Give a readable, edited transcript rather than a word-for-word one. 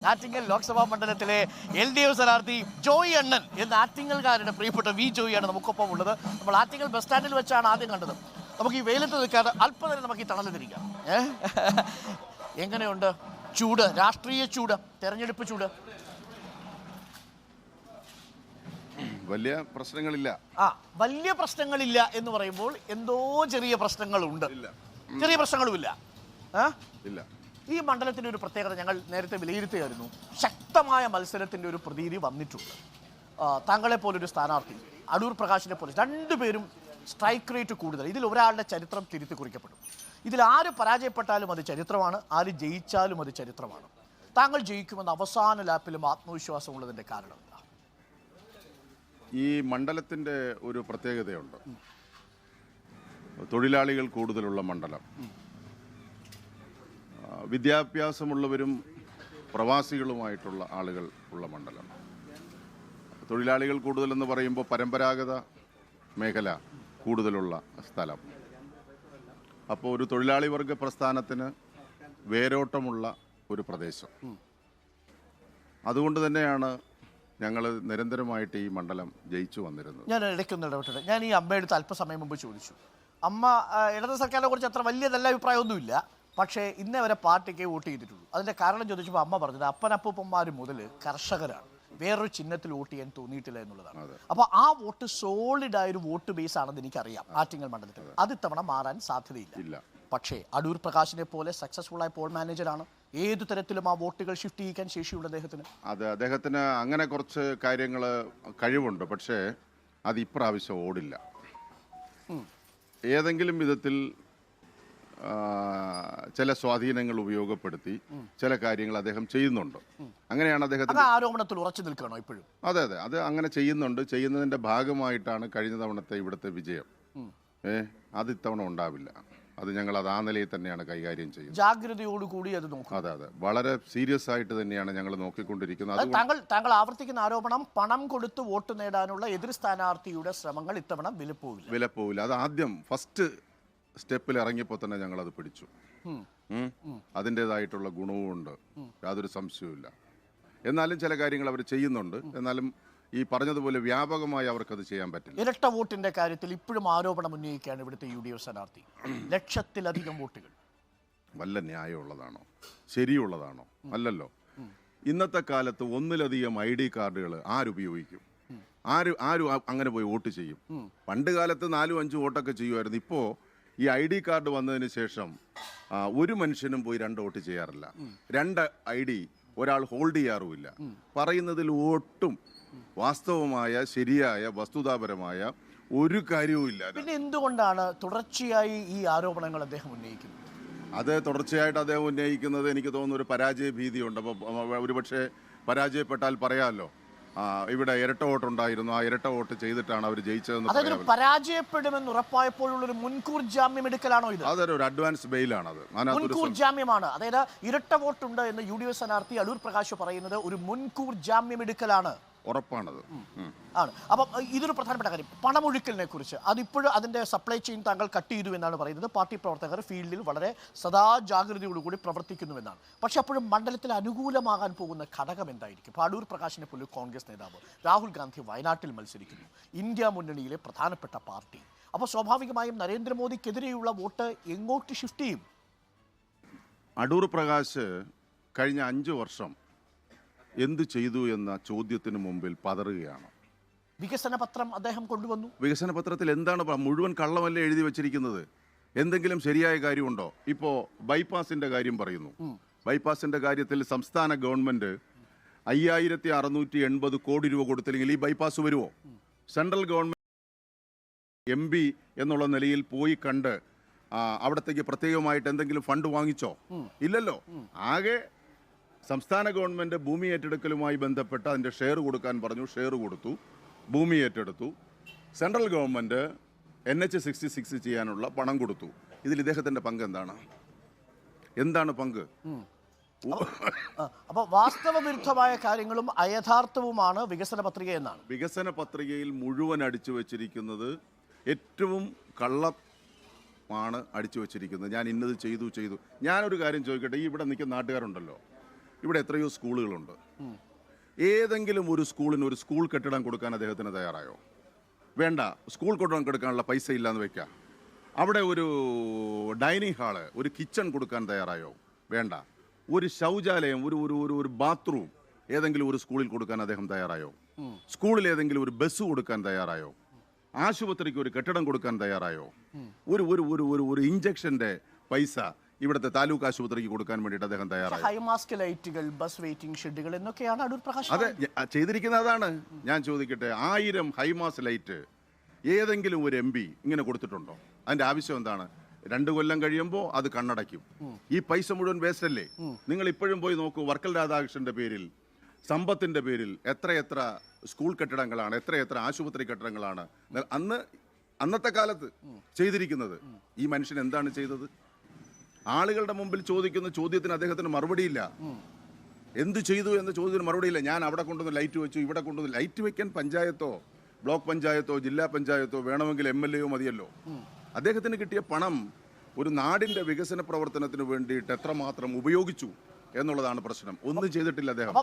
ആറ്റിങ്ങൽ ലോക്സഭാ മണ്ഡലത്തിലെ LDF സ്ഥാനാർത്ഥി ജോയി അണ്ണൻ എന്ന ആറ്റിങ്ങൽക്കാരുടെ പ്രിയപ്പെട്ട ജോയിയാണ് നമുക്കൊപ്പം ഉള്ളത്. നമ്മൾ ആറ്റിങ്ങൽ ബസ് സ്റ്റാൻഡിൽ വെച്ചാണ് ആദ്യം കണ്ടത്. നമുക്ക് ഈ വെയിലത്ത് നിൽക്കാതെ അല്പനേരം നമുക്ക് ഈ തണലിൽ തിരിക്കാം. എങ്ങനെയുണ്ട് ചൂട്, രാഷ്ട്രീയ ചൂട്, തെരഞ്ഞെടുപ്പ് ചൂട്? വലിയ പ്രശ്നങ്ങളില്ല. വലിയ പ്രശ്നങ്ങളില്ല എന്ന് പറയുമ്പോൾ എന്തോ ചെറിയ പ്രശ്നങ്ങളുണ്ട്. ചെറിയ പ്രശ്നങ്ങളുമില്ല. ഇല്ല. ഈ മണ്ഡലത്തിൻ്റെ ഒരു പ്രത്യേകത ഞങ്ങൾ നേരത്തെ വിലയിരുത്തുകയായിരുന്നു. ശക്തമായ മത്സരത്തിൻ്റെ ഒരു പ്രതീതി വന്നിട്ടുണ്ട്. താങ്കളെ പോലൊരു സ്ഥാനാർത്ഥി, അടൂർ പ്രകാശിനെ പോലെ, രണ്ടുപേരും സ്ട്രൈക്ക് റേറ്റ് കൂടുതൽ. ഇതിൽ ഒരാളുടെ ചരിത്രം തിരുത്തി കുറിക്കപ്പെടും. ഇതിൽ ആര് പരാജയപ്പെട്ടാലും അത് ചരിത്രമാണ്, ആര് ജയിച്ചാലും അത് ചരിത്രമാണ്. താങ്കൾ ജയിക്കുമെന്ന് അവസാന ലാപ്പിലും ആത്മവിശ്വാസമുള്ളതിൻ്റെ കാരണം എന്താ? ഈ മണ്ഡലത്തിൻ്റെ ഒരു പ്രത്യേകതയുണ്ട്. തൊഴിലാളികൾ കൂടുതലുള്ള മണ്ഡലം, വിദ്യാഭ്യാസമുള്ളവരും പ്രവാസികളുമായിട്ടുള്ള ആളുകൾ ഉള്ള മണ്ഡലം. തൊഴിലാളികൾ കൂടുതലെന്ന് പറയുമ്പോൾ പരമ്പരാഗത മേഖല കൂടുതലുള്ള സ്ഥലം. അപ്പോൾ ഒരു തൊഴിലാളി വർഗ പ്രസ്ഥാനത്തിന് വേരോട്ടമുള്ള ഒരു പ്രദേശം. അതുകൊണ്ട് തന്നെയാണ് ഞങ്ങൾ നിരന്തരമായിട്ട് ഈ മണ്ഡലം ജയിച്ചു വന്നിരുന്നത്. ഞാൻ ഇടയ്ക്കൊന്ന് ഇടപെട്ടെ. ഞാൻ ഈ അമ്മയെടുത്ത് അല്പസമയം മുമ്പ് ചോദിച്ചു. അമ്മ ഇടത് സർക്കാരിനെ കുറിച്ച് അത്ര വലിയ നല്ല അഭിപ്രായമൊന്നുമില്ല, പക്ഷേ ഇന്നേ വരെ പാർട്ടിക്ക് വോട്ട് ചെയ്തിട്ടുള്ളൂ. അതിൻ്റെ കാരണം ചോദിച്ചപ്പോൾ അമ്മ പറഞ്ഞത് അപ്പനപ്പൂപ്പന്മാർ മുതൽ കർഷകരാണ്, വേറൊരു ചിഹ്നത്തിൽ വോട്ട് ചെയ്യാൻ തോന്നിയിട്ടില്ല എന്നുള്ളതാണ്. അപ്പോൾ ആ വോട്ട് സോളിഡായൊരു വോട്ട് ബേസ് ആണെന്ന് എനിക്കറിയാം ആറ്റിങ്ങൽ മണ്ഡലത്തിൽ. അത് ഇത്തവണ മാറാൻ സാധ്യതയില്ല. പക്ഷേ അടൂർ പ്രകാശിനെ പോലെ സക്സസ്ഫുൾ ആയ പോൾ മാനേജറാണ്. ഏതു തരത്തിലും ആ വോട്ടുകൾ ഷിഫ്റ്റ് ചെയ്യിക്കാൻ ശേഷിയുള്ള അദ്ദേഹത്തിന് അങ്ങനെ കുറച്ച് കാര്യങ്ങൾ കഴിവുണ്ട്. പക്ഷേ അത് ഇപ്രാവശ്യം ഓടില്ല. ഏതെങ്കിലും വിധത്തിൽ ചില സ്വാധീനങ്ങൾ ഉപയോഗപ്പെടുത്തി ചില കാര്യങ്ങൾ അദ്ദേഹം ചെയ്യുന്നുണ്ട്. അങ്ങനെയാണ് അദ്ദേഹത്തിന്റെ ആരോപണത്തിൽ ഉറച്ചു നിൽക്കണോ ഇപ്പോഴും? അതെ, അത് അങ്ങനെ ചെയ്യുന്നുണ്ട്. ചെയ്യുന്നതിന്റെ ഭാഗമായിട്ടാണ് കഴിഞ്ഞ തവണത്തെ ഇവിടുത്തെ വിജയം. അത് ഇത്തവണ ഉണ്ടാവില്ല. അത് ഞങ്ങൾ അത് ആ നിലയിൽ തന്നെയാണ് കൈകാര്യം ചെയ്യുന്നത്. ജാഗ്രതയോടുകൂടി അത് നോക്കും. അതെ, വളരെ സീരിയസ് ആയിട്ട് തന്നെയാണ് ഞങ്ങൾ നോക്കിക്കൊണ്ടിരിക്കുന്നത്. താങ്കൾ ആവർത്തിക്കുന്ന ആരോപണം പണം കൊടുത്ത് വോട്ട് നേടാനുള്ള എതിർ സ്ഥാനാർത്ഥിയുടെ ശ്രമങ്ങൾ ഇത്തവണ വിലപ്പോവില്ല. അത് ആദ്യം ഫസ്റ്റ് സ്റ്റെപ്പിൽ ഇറങ്ങിയപ്പോൾ തന്നെ ഞങ്ങൾ അത് പിടിച്ചു. അതിൻ്റെതായിട്ടുള്ള ഗുണവും ഉണ്ട്, യാതൊരു സംശയവുമില്ല. എന്നാലും ചില കാര്യങ്ങൾ അവർ ചെയ്യുന്നുണ്ട്. എന്നാലും ഈ പറഞ്ഞതുപോലെ വ്യാപകമായി അവർക്കത് ചെയ്യാൻ പറ്റില്ല. ഇരട്ട വോട്ടിന്റെ കാര്യത്തിൽ ഇപ്പോഴും ആരോപണം ഉന്നയിക്കുകയാണ് ഇവിടുത്തെ UDF സ്ഥാനാർത്ഥി. ലക്ഷത്തിലധികം വോട്ടുകൾ വല്ല ന്യായമുള്ളതാണോ, ശരിയുള്ളതാണോ? അല്ലല്ലോ. ഇന്നത്തെ കാലത്ത് ഒന്നിലധികം ID കാർഡുകൾ ആരുപയോഗിക്കും? ആരും അങ്ങനെ പോയി വോട്ട് ചെയ്യും? പണ്ട് കാലത്ത് 4-5 വോട്ടൊക്കെ ചെയ്യുമായിരുന്നു. ഇപ്പോൾ ഈ ID കാർഡ് വന്നതിന് ശേഷം ഒരു മനുഷ്യനും പോയി 2 വോട്ട് ചെയ്യാറില്ല. 2 ID ഒരാൾ ഹോൾഡ് ചെയ്യാറുമില്ല. പറയുന്നതിൽ ഒട്ടും വാസ്തവമായ, ശരിയായ, വസ്തുതാപരമായ ഒരു കാര്യവും ഇല്ല. പിന്നെ എന്തുകൊണ്ടാണ് തുടർച്ചയായി ഈ ആരോപണങ്ങൾ അദ്ദേഹം ഉന്നയിക്കുന്നത്? അത് തുടർച്ചയായിട്ട് അദ്ദേഹം ഉന്നയിക്കുന്നത് എനിക്ക് തോന്നുന്നു ഒരു പരാജയ ഭീതിയുണ്ട്. അപ്പോൾ ഒരുപക്ഷെ പരാജയപ്പെട്ടാൽ പറയാമല്ലോ, ഇവിടെ ഇരട്ട വോട്ടുണ്ടായിരുന്നു, ആ ഇരട്ട വോട്ട് ചെയ്തിട്ടാണ് അവർ ജയിച്ചതെന്ന്. അതായത് പരാജയപ്പെടുമെന്ന് ഉറപ്പായപ്പോഴുള്ളൊരു മുൻകൂർ ജാമ്യം എടുക്കലാണോ ഇത്? അതൊരു അഡ്വാൻസ് ബെയിലാണത്, മുൻകൂർ ജാമ്യമാണ്. അതായത് ഇരട്ട വോട്ടുണ്ട് എന്ന് UDF സ്ഥാനാർത്ഥി അടൂർ പ്രകാശ് പറയുന്നത് ഒരു മുൻകൂർ ജാമ്യം എടുക്കലാണ്. ഉറപ്പാണത് ആണ്. അപ്പം ഇതൊരു പ്രധാനപ്പെട്ട കാര്യം. പണമൊഴുക്കലിനെ കുറിച്ച് അതിപ്പോഴും അതിൻ്റെ സപ്ലൈ ചെയിൻ താങ്കൾ കട്ട് ചെയ്തു എന്നാണ് പറയുന്നത്. പാർട്ടി പ്രവർത്തകർ ഫീൽഡിൽ വളരെ സദാ ജാഗ്രതയോടുകൂടി പ്രവർത്തിക്കുന്നുവെന്നാണ്. പക്ഷെ അപ്പോഴും മണ്ഡലത്തിൽ അനുകൂലമാകാൻ പോകുന്ന ഘടകം എന്തായിരിക്കും? അടൂർ പ്രകാശിനെ പോലും കോൺഗ്രസ് നേതാവ് രാഹുൽ ഗാന്ധി വയനാട്ടിൽ മത്സരിക്കുന്നു, ഇന്ത്യ മുന്നണിയിലെ പ്രധാനപ്പെട്ട പാർട്ടി. അപ്പോൾ സ്വാഭാവികമായും നരേന്ദ്രമോദിക്കെതിരെയുള്ള വോട്ട് എങ്ങോട്ട് ഷിഫ്റ്റ് ചെയ്യും? അടൂർ പ്രകാശ് കഴിഞ്ഞ 5 വർഷം എന്ത് ചെയ്തു എന്ന ചോദ്യത്തിന് മുമ്പിൽ പതറുകയാണ്. വികസന പത്രം അദ്ദേഹം കൊണ്ടുവന്നു. വികസന പത്രത്തിൽ എന്താണ് മുഴുവൻ കള്ളമല്ലേ എഴുതി വെച്ചിരിക്കുന്നത്? എന്തെങ്കിലും ശരിയായ കാര്യമുണ്ടോ? ഇപ്പോൾ ബൈപ്പാസിന്റെ കാര്യം പറയുന്നു. ബൈപ്പാസിന്റെ കാര്യത്തിൽ സംസ്ഥാന ഗവൺമെന്റ് 5680 കോടി രൂപ കൊടുത്തില്ലെങ്കിൽ ഈ ബൈപ്പാസ് വരുമോ? സെൻട്രൽ ഗവൺമെന്റ് MP എന്നുള്ള നിലയിൽ പോയി കണ്ട് അവിടത്തേക്ക് പ്രത്യേകമായിട്ട് എന്തെങ്കിലും ഫണ്ട് വാങ്ങിച്ചോ? ഇല്ലല്ലോ. ആകെ സംസ്ഥാന ഗവൺമെന്റ് ഭൂമി ഏറ്റെടുക്കലുമായി ബന്ധപ്പെട്ട് അതിൻ്റെ ഷെയർ കൊടുക്കാൻ പറഞ്ഞു, ഷെയർ കൊടുത്തു, ഭൂമി ഏറ്റെടുത്തു. സെൻട്രൽ ഗവൺമെന്റ് NH66 ചെയ്യാനുള്ള പണം കൊടുത്തു. ഇതിൽ ഇദ്ദേഹത്തിന്റെ പങ്ക് എന്താണ് പങ്ക്? അപ്പോൾ വാസ്തവ വിരുദ്ധമായ കാര്യങ്ങളും അയഥാർത്ഥവുമാണ് വികസന പത്രിക എന്നാണ്. വികസന പത്രികയിൽ മുഴുവൻ അടിച്ചു വെച്ചിരിക്കുന്നത് ഏറ്റവും കള്ളമാണ് അടിച്ചു വെച്ചിരിക്കുന്നത്. ഞാൻ ഇന്നത് ചെയ്തു. ഞാനൊരു കാര്യം ചോദിക്കട്ടെ, ഈ ഇവിടെ നിൽക്കുന്ന നാട്ടുകാരുണ്ടല്ലോ, ഇവിടെ എത്രയോ സ്കൂളുകളുണ്ട്. ഏതെങ്കിലും ഒരു സ്കൂളിന് ഒരു സ്കൂൾ കെട്ടിടം കൊടുക്കാൻ അദ്ദേഹത്തിന് തയ്യാറായോ? വേണ്ട. സ്കൂൾ കെട്ടിടം കൊടുക്കാനുള്ള പൈസ ഇല്ലാന്ന് വെക്കാം. അവിടെ ഒരു ഡൈനിങ് ഹാള്, ഒരു കിച്ചൺ കൊടുക്കാൻ തയ്യാറായോ? വേണ്ട. ഒരു ശൗചാലയം, ഒരു ഒരു ഒരു ഒരു ബാത്റൂം ഏതെങ്കിലും ഒരു സ്കൂളിൽ കൊടുക്കാൻ അദ്ദേഹം തയ്യാറായോ? സ്കൂളിൽ ഏതെങ്കിലും ഒരു ബസ് കൊടുക്കാൻ തയ്യാറായോ? ആശുപത്രിക്ക് ഒരു കെട്ടിടം കൊടുക്കാൻ തയ്യാറായോ? ഒരു ഒരു ഒരു ഒരു ഒരു ഇഞ്ചക്ഷന്റെ പൈസ ഇവിടുത്തെ താലൂക്ക് ആശുപത്രിക്ക് കൊടുക്കാൻ വേണ്ടിയിട്ട് അദ്ദേഹം തയ്യാറായി. ഹൈമാസ്റ്റ് ലൈറ്റുകൾ, ബസ് വെയിറ്റിംഗ് ഷെഡുകൾ എന്നൊക്കെയാണ് അടൂർ പ്രകാശ്. അതെ, ചെയ്തിരിക്കുന്നത് അതാണ്. ഞാൻ ചോദിക്കട്ടെ, 1000 ഹൈമാസ് ലൈറ്റ് ഏതെങ്കിലും ഒരു MP ഇങ്ങനെ കൊടുത്തിട്ടുണ്ടോ? അതിന്റെ ആവശ്യം എന്താണ്? 2 കൊല്ലം കഴിയുമ്പോൾ അത് കണ്ണടയ്ക്കും. ഈ പൈസ മുഴുവൻ വേസ്റ്റ് അല്ലേ? നിങ്ങൾ ഇപ്പോഴും പോയി നോക്കൂ. വർക്കൽ രാധാകൃഷ്ണന്റെ പേരിൽ, സമ്പത്തിന്റെ പേരിൽ എത്രയെത്ര സ്കൂൾ കെട്ടിടങ്ങളാണ്, എത്രയെത്ര ആശുപത്രി കെട്ടിടങ്ങളാണ് അന്നത്തെ കാലത്ത് ചെയ്തിരിക്കുന്നത്. ഈ മനുഷ്യൻ എന്താണ് ചെയ്തത്? ആളുകളുടെ മുമ്പിൽ ചോദിക്കുന്ന ചോദ്യത്തിന് അദ്ദേഹത്തിന് മറുപടിയില്ല. എന്ത് ചെയ്തു എന്ന ചോദ്യത്തിന് മറുപടിയില്ല. ഞാൻ അവിടെ കൊണ്ടുവന്ന് ലൈറ്റ് വെച്ചു, ഇവിടെ കൊണ്ടുവന്ന് ലൈറ്റ് വെക്കാൻ പഞ്ചായത്തോ ബ്ലോക്ക് പഞ്ചായത്തോ ജില്ലാ പഞ്ചായത്തോ വേണമെങ്കിൽ MLA മതിയല്ലോ. അദ്ദേഹത്തിന് കിട്ടിയ പണം ഒരു നാടിന്റെ വികസന പ്രവർത്തനത്തിന് വേണ്ടിയിട്ട് എത്രമാത്രം ഉപയോഗിച്ചു എന്നുള്ളതാണ് പ്രശ്നം. ഒന്നും ചെയ്തിട്ടില്ല അദ്ദേഹം.